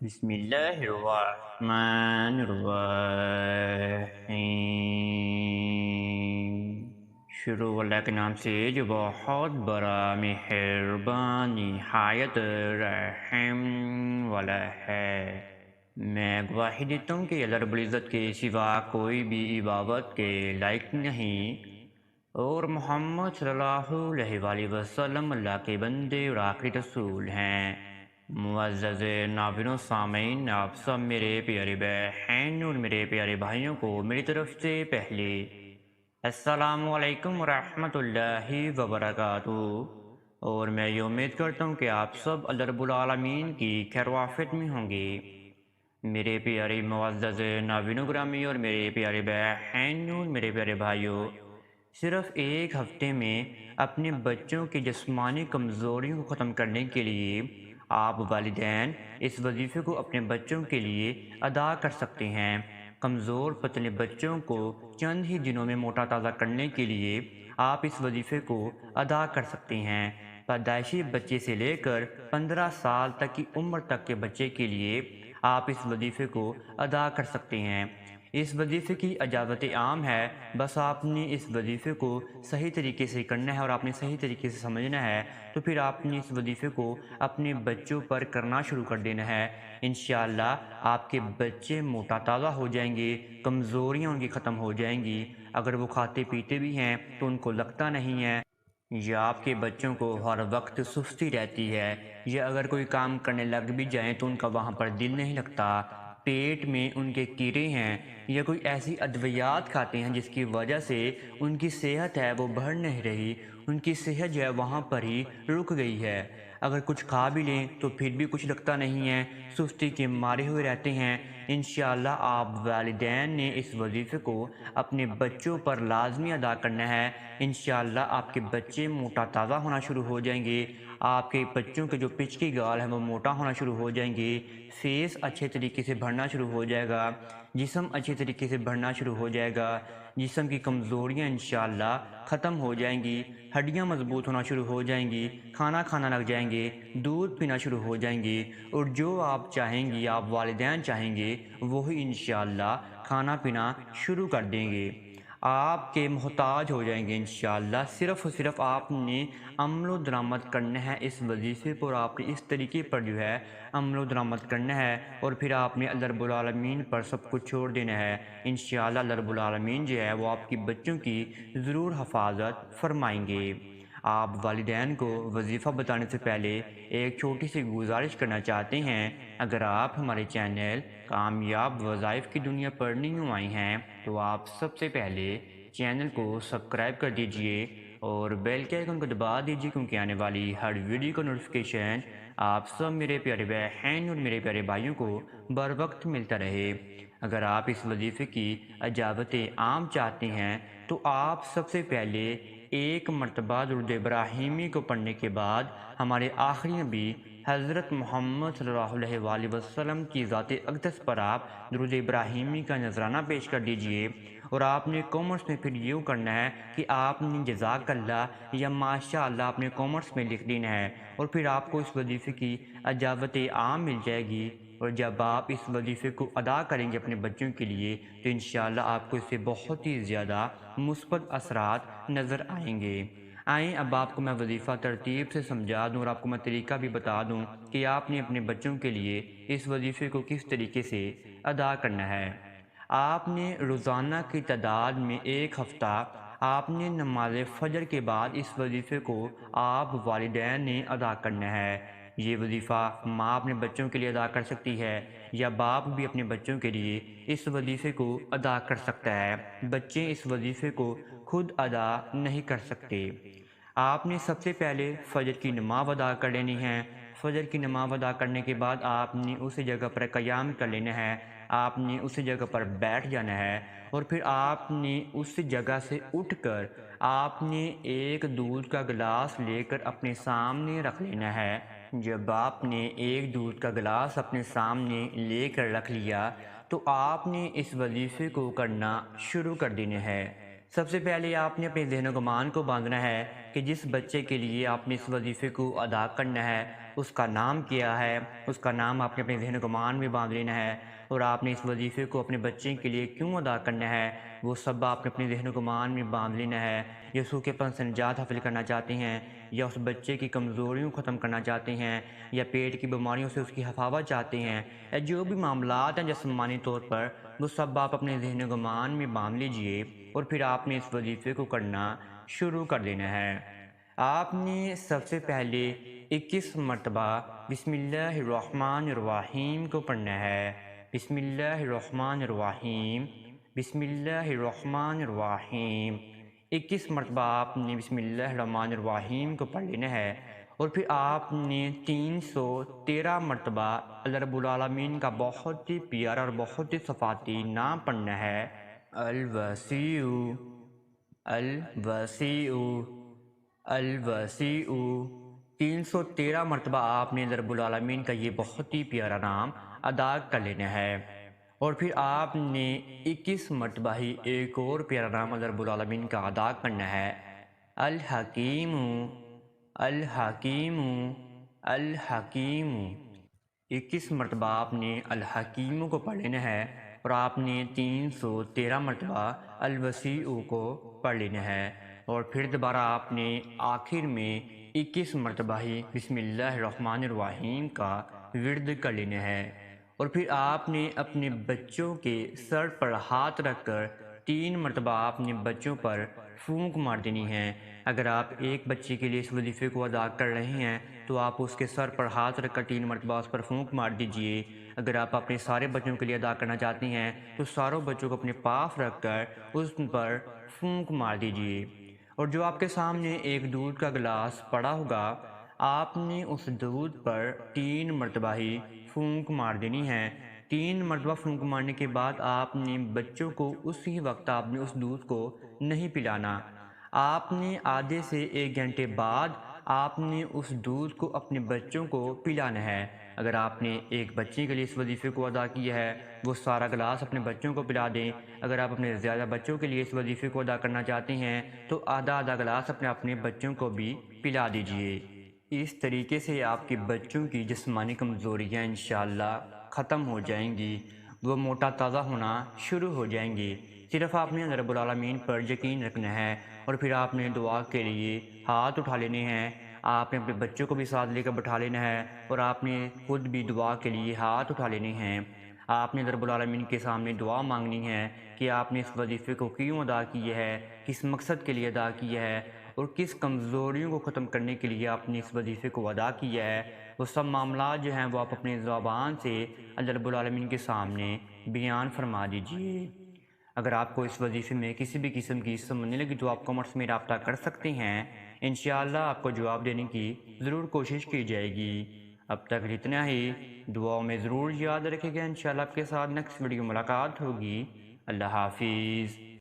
بسم اللہ الرحمن الرحیم۔ شروع اللہ کے نام سے جو بہت بڑا مہربان نہایت رحم والا ہے۔ میں گواہی دیتا ہوں کہ اللہ رب العزت کے سوا کوئی بھی عبادت کے لائق نہیں، اور محمد صلی اللہ علیہ وآلہ وسلم اللہ کے بندے اور آخری رسول ہیں۔ معزز ناظرین و سامعین، آپ سب میرے پیارے بہن اور میرے پیارے بھائیوں کو میری طرف سے پہلے السلام علیکم ورحمۃ اللہ وبرکاتہ، اور میں یہ امید کرتا ہوں کہ آپ سب اللہ رب العالمین کی خیر و عافیت میں ہوں گے۔ میرے پیارے معزز ناظرین و گرامی اور میرے پیارے بہن اور میرے پیارے بھائیوں، صرف ایک ہفتے میں اپنے بچوں کی جسمانی کمزوریوں کو ختم کرنے کے لیے آپ والدین اس وظیفے کو اپنے بچوں کے لیے ادا کر سکتے ہیں۔ کمزور پتلے بچوں کو چند ہی دنوں میں موٹا تازہ کرنے کے لیے آپ اس وظیفے کو ادا کر سکتے ہیں۔ پیدائشی بچے سے لے کر 15 سال تک کی عمر تک کے بچے کے لیے آپ اس وظیفے کو ادا کر سکتے ہیں۔ اس وظیفے کی اجازت عام ہے، بس آپ نے اس وظیفے کو صحیح طریقے سے کرنا ہے اور آپ نے صحیح طریقے سے سمجھنا ہے، تو پھر آپ نے اس وظیفے کو اپنے بچوں پر کرنا شروع کر دینا ہے۔ انشاءاللہ آپ کے بچے موٹا تازہ ہو جائیں گے، کمزوریاں ان کی ختم ہو جائیں گی۔ اگر وہ کھاتے پیتے بھی ہیں تو ان کو لگتا نہیں ہے، یا آپ کے بچوں کو ہر وقت سستی رہتی ہے، یا اگر کوئی کام کرنے لگ بھی جائیں تو ان کا وہاں پر دل نہیں لگتا، پیٹ میں ان کے کیڑے ہیں، یا کوئی ایسی ادویات کھاتے ہیں جس کی وجہ سے ان کی صحت ہے وہ بڑھ نہیں رہی، ان کی صحت جو ہے وہاں پر ہی رک گئی ہے۔ اگر کچھ کھا بھی لیں تو پھر بھی کچھ لگتا نہیں ہے، سستی کے مارے ہوئے رہتے ہیں۔ انشاءاللہ آپ والدین نے اس وظیفے کو اپنے بچوں پر لازمی ادا کرنا ہے۔ انشاءاللہ آپ کے بچے موٹا تازہ ہونا شروع ہو جائیں گے، آپ کے بچوں کے جو پچکی گال ہیں وہ موٹا ہونا شروع ہو جائیں گے، فیس اچھے طریقے سے بڑھنا شروع ہو جائے گا، جسم اچھے طریقے سے بڑھنا شروع ہو جائے گا، جسم کی کمزوریاں انشاءاللہ ختم ہو جائیں گی، ہڈیاں مضبوط ہونا شروع ہو جائیں گی، کھانا کھانا لگ جائیں گے، دودھ پینا شروع ہو جائیں گے، اور جو آپ چاہیں گی، آپ والدین چاہیں گے، وہی انشاءاللہ کھانا پینا شروع کر دیں گے۔ آپ کے محتاج ہو جائیں گے انشاءاللہ۔ صرف اور صرف آپ نے عمل و درآمد کرنا ہے اس وظیفے پر، آپ نے اس طریقے پر جو ہے عمل و درآمد کرنا ہے، اور پھر آپ نے اللہ رب العالمین پر سب کچھ چھوڑ دینا ہے۔ انشاءاللہ اللہ رب العالمین جو ہے وہ آپ کی بچوں کی ضرور حفاظت فرمائیں گے۔ آپ والدین کو وظیفہ بتانے سے پہلے ایک چھوٹی سی گزارش کرنا چاہتے ہیں۔ اگر آپ ہمارے چینل کامیاب وظائف کی دنیا پر نیو آئے ہیں تو آپ سب سے پہلے چینل کو سبسکرائب کر دیجئے اور بیل کے آئیکن کو دبا دیجئے، کیونکہ آنے والی ہر ویڈیو کا نوٹیفیکیشن آپ سب میرے پیارے بہن اور میرے پیارے بھائیوں کو بر وقت ملتا رہے۔ اگر آپ اس وظیفے کی اجابت عام چاہتے ہیں تو آپ سب سے پہلے ایک مرتبہ درود ابراہیمی کو پڑھنے کے بعد ہمارے آخری نبی حضرت محمد صلی اللہ علیہ وآلہ وسلم کی ذات اقدس پر آپ درود ابراہیمی کا نذرانہ پیش کر دیجئے، اور آپ نے کامنٹس میں پھر یوں کرنا ہے کہ آپ نے جزاک اللہ یا ماشاء اللہ اپنے کامنٹس میں لکھ دینا ہے، اور پھر آپ کو اس وظیفے کی اجابت عام مل جائے گی۔ اور جب آپ اس وظیفے کو ادا کریں گے اپنے بچوں کے لیے تو انشاءاللہ آپ کو اس سے بہت ہی زیادہ مثبت اثرات نظر آئیں گے۔ آئیں اب آپ کو میں وظیفہ ترتیب سے سمجھا دوں، اور آپ کو میں طریقہ بھی بتا دوں کہ آپ نے اپنے بچوں کے لیے اس وظیفے کو کس طریقے سے ادا کرنا ہے۔ آپ نے روزانہ کی تعداد میں ایک ہفتہ آپ نے نماز فجر کے بعد اس وظیفے کو آپ والدین نے ادا کرنا ہے۔ یہ وظیفہ ماں اپنے بچوں کے لیے ادا کر سکتی ہے، یا باپ بھی اپنے بچوں کے لیے اس وظیفے کو ادا کر سکتا ہے۔ بچے اس وظیفے کو خود ادا نہیں کر سکتے۔ آپ نے سب سے پہلے فجر کی نماز ادا کر لینی ہے۔ فجر کی نماز ادا کرنے کے بعد آپ نے اس جگہ پر قیام کر لینا ہے، آپ نے اس جگہ پر بیٹھ جانا ہے، اور پھر آپ نے اس جگہ سے اٹھ کر آپ نے ایک دودھ کا گلاس لے کر اپنے سامنے رکھ لینا ہے۔ جب آپ نے ایک دودھ کا گلاس اپنے سامنے لے کر رکھ لیا تو آپ نے اس وظیفے کو کرنا شروع کر دینا ہے۔ سب سے پہلے آپ نے اپنے ذہن و گمان کو باندھنا ہے کہ جس بچے کے لیے آپ نے اس وظیفے کو ادا کرنا ہے اس کا نام کیا ہے، اس کا نام آپ نے اپنے ذہن و گمان میں باندھ لینا ہے، اور آپ نے اس وظیفے کو اپنے بچے کے لیے کیوں ادا کرنا ہے وہ سب آپ نے اپنے ذہن و گمان میں باندھ لینا ہے۔ یا سوکھے پن سے نجات حاصل کرنا چاہتے ہیں، یا اس بچے کی کمزوریوں کو ختم کرنا چاہتے ہیں، یا پیٹ کی بیماریوں سے اس کی حفاظت چاہتے ہیں، یا جو بھی معاملات ہیں جسمانی طور پر، وہ سب آپ اپنے ذہن و گمان میں باندھ لیجئے، اور پھر آپ نے اس وظیفے کو کرنا شروع کر دینا ہے۔ آپ نے سب سے پہلے 21 مرتبہ بسم اللہ الرحمن الرحیم کو پڑھنا ہے۔ بسم اللہ الرحمن الرحیم، بسم اللہ الرحمن الرحیم۔ 21 مرتبہ آپ نے بسم اللہ الرحمن الرحیم کو پڑھ لینا ہے، اور پھر آپ نے 313 مرتبہ اللہ رب العالمین کا بہت ہی پیارا اور بہت ہی صفاتی نام پڑھنا ہے، الوسیع، الوسیع، الوسیع۔ 313 مرتبہ آپ نے رب العالمین کا یہ بہت ہی پیارا نام ادا کر لینا ہے، اور پھر آپ نے 21 مرتبہ ہی ایک اور پیارا نام رب العالمین کا ادا کرنا ہے، الحکیم، الحکیم، الحکیم۔ 21 مرتبہ آپ نے الحکیم کو پڑھ لینا ہے، اور آپ نے 313 مرتبہ الوسیع کو پڑھ لینا ہے، اور پھر دوبارہ آپ نے آخر میں 21 مرتبہ ہی بسم اللہ الرحمن الرحیم کا ورد کر لینا ہے، اور پھر آپ نے اپنے بچوں کے سر پر ہاتھ رکھ کر 3 مرتبہ آپ نے بچوں پر پھونک مار دینی ہے۔ اگر آپ ایک بچے کے لیے اس وظیفے کو ادا کر رہے ہیں تو آپ اس کے سر پر ہاتھ رکھ کر 3 مرتبہ اس پر پھونک مار دیجئے۔ اگر آپ اپنے سارے بچوں کے لیے ادا کرنا چاہتے ہیں تو ساروں بچوں کو اپنے پاس رکھ کر اس پر پھونک مار دیجئے، اور جو آپ کے سامنے ایک دودھ کا گلاس پڑا ہوگا آپ نے اس دودھ پر 3 مرتبہ ہی پھونک مار دینی ہے۔ 3 مرتبہ پھونک مارنے کے بعد آپ نے بچوں کو اسی وقت آپ نے اس دودھ کو نہیں پلانا۔ آپ نے آدھے سے 1 گھنٹے بعد آپ نے اس دودھ کو اپنے بچوں کو پلانا ہے۔ اگر آپ نے ایک بچے کے لیے اس وظیفے کو ادا کیا ہے وہ سارا گلاس اپنے بچوں کو پلا دیں۔ اگر آپ اپنے زیادہ بچوں کے لیے اس وظیفے کو ادا کرنا چاہتے ہیں تو آدھا آدھا گلاس اپنے بچوں کو بھی پلا دیجئے۔ اس طریقے سے آپ کے بچوں کی جسمانی کمزوریاں انشاءاللہ ختم ہو جائیں گی، وہ موٹا تازہ ہونا شروع ہو جائیں گے۔ صرف آپ نے رب العالمین پر یقین رکھنا ہے، اور پھر آپ نے دعا کے لیے ہاتھ اٹھا لینے ہیں۔ آپ نے اپنے بچوں کو بھی ساتھ لے کر بٹھا لینا ہے، اور آپ نے خود بھی دعا کے لیے ہاتھ اٹھا لینے ہیں۔ آپ نے رب العالمین کے سامنے دعا مانگنی ہے کہ آپ نے اس وظیفے کو کیوں ادا کیا ہے، کس مقصد کے لیے ادا کیا ہے، اور کس کمزوریوں کو ختم کرنے کے لیے آپ نے اس وظیفے کو ادا کیا ہے۔ وہ سب معاملات جو ہیں وہ آپ اپنے زبان سے اللہ رب العالمین کے سامنے بیان فرما دیجئے۔ اگر آپ کو اس وظیفے میں کسی بھی قسم کی سمجھ نہیں لگی تو آپ کامنٹس میں رابطہ کر سکتے ہیں، انشاءاللہ آپ کو جواب دینے کی ضرور کوشش کی جائے گی۔ اب تک اتنا ہی، دعاؤں میں ضرور یاد رکھے گا، انشاءاللہ آپ کے ساتھ نیکسٹ ویڈیو ملاقات ہوگی۔ اللہ حافظ۔